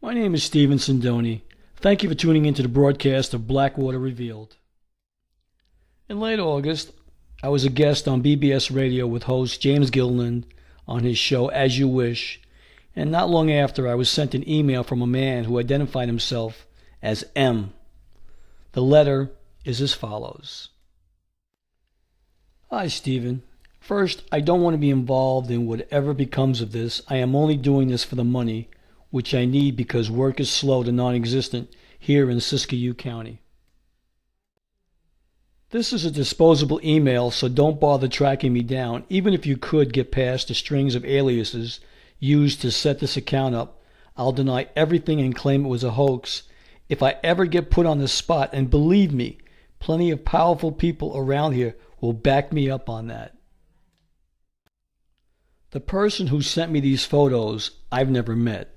My name is Stephen Sindoni. Thank you for tuning into the broadcast of Blackwater Revealed. In late August, I was a guest on BBS Radio with host James Gilliland on his show As You Wish, and not long after I was sent an email from a man who identified himself as M. The letter is as follows. Hi, Stephen. First, I don't want to be involved in whatever becomes of this. I am only doing this for the money, which I need because work is slow to non-existent here in Siskiyou County. This is a disposable email, so don't bother tracking me down. Even if you could get past the strings of aliases used to set this account up, I'll deny everything and claim it was a hoax if I ever get put on the spot, and believe me, plenty of powerful people around here will back me up on that. The person who sent me these photos, I've never met.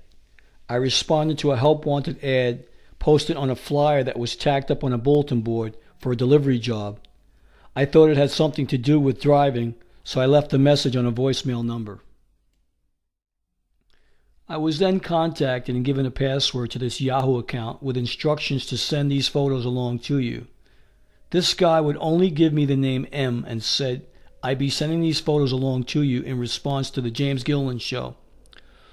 I responded to a help wanted ad posted on a flyer that was tacked up on a bulletin board for a delivery job. I thought it had something to do with driving, so I left a message on a voicemail number. I was then contacted and given a password to this Yahoo account with instructions to send these photos along to you. This guy would only give me the name M and said I'd be sending these photos along to you in response to the James Gilliland show.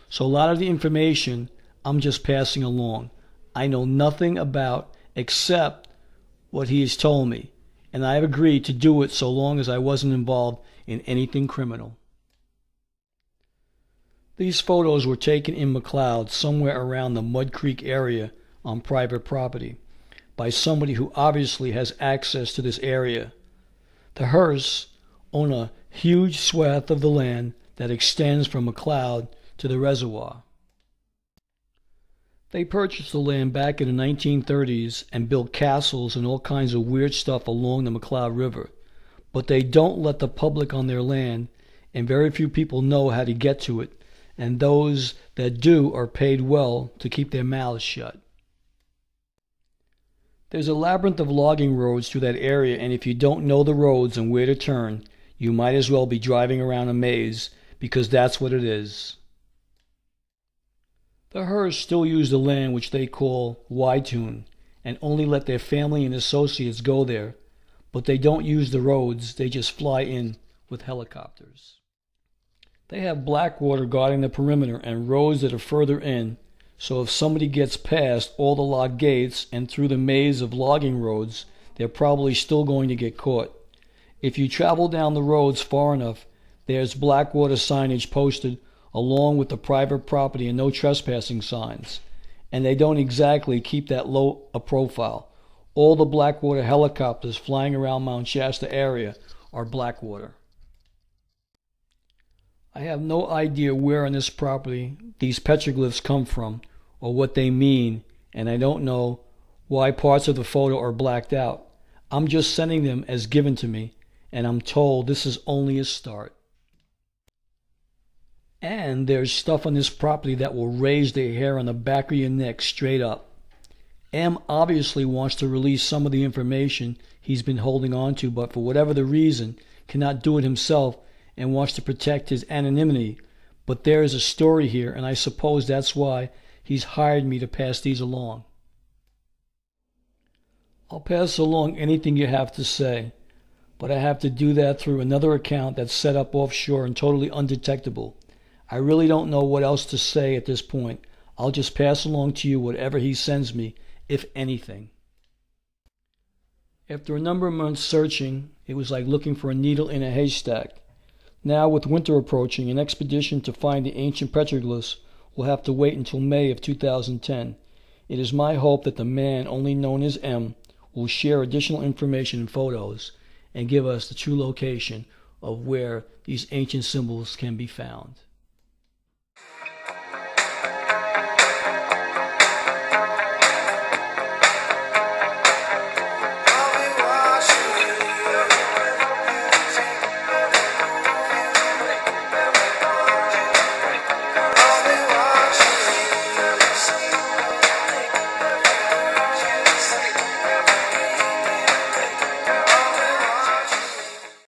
So a lot of the information I'm just passing along. I know nothing about except what he has told me, and I have agreed to do it so long as I wasn't involved in anything criminal. These photos were taken in McCloud, somewhere around the Mud Creek area on private property, by somebody who obviously has access to this area. The Hearsts own a huge swath of the land that extends from McCloud to the reservoir. They purchased the land back in the 1930s and built castles and all kinds of weird stuff along the McCloud River, but they don't let the public on their land, and very few people know how to get to it, and those that do are paid well to keep their mouths shut. There's a labyrinth of logging roads through that area, and if you don't know the roads and where to turn, you might as well be driving around a maze, because that's what it is. The Hearsts still use the land which they call Wytune, and only let their family and associates go there, but they don't use the roads, they just fly in with helicopters. They have Blackwater guarding the perimeter and roads that are further in, so if somebody gets past all the locked gates and through the maze of logging roads, they're probably still going to get caught. If you travel down the roads far enough, there's Blackwater signage posted along with the private property and no trespassing signs, and they don't exactly keep that low a profile. All the Blackwater helicopters flying around Mount Shasta area are Blackwater. I have no idea where on this property these petroglyphs come from or what they mean, and I don't know why parts of the photo are blacked out. I'm just sending them as given to me, and I'm told this is only a start. And there's stuff on this property that will raise the hair on the back of your neck straight up. M obviously wants to release some of the information he's been holding on to, but for whatever the reason, cannot do it himself and wants to protect his anonymity. But there is a story here, and I suppose that's why he's hired me to pass these along. I'll pass along anything you have to say, but I have to do that through another account that's set up offshore and totally undetectable. I really don't know what else to say at this point. I'll just pass along to you whatever he sends me, if anything. After a number of months searching, it was like looking for a needle in a haystack. Now, with winter approaching, an expedition to find the ancient petroglyphs will have to wait until May of 2010. It is my hope that the man, only known as M, will share additional information and photos and give us the true location of where these ancient symbols can be found.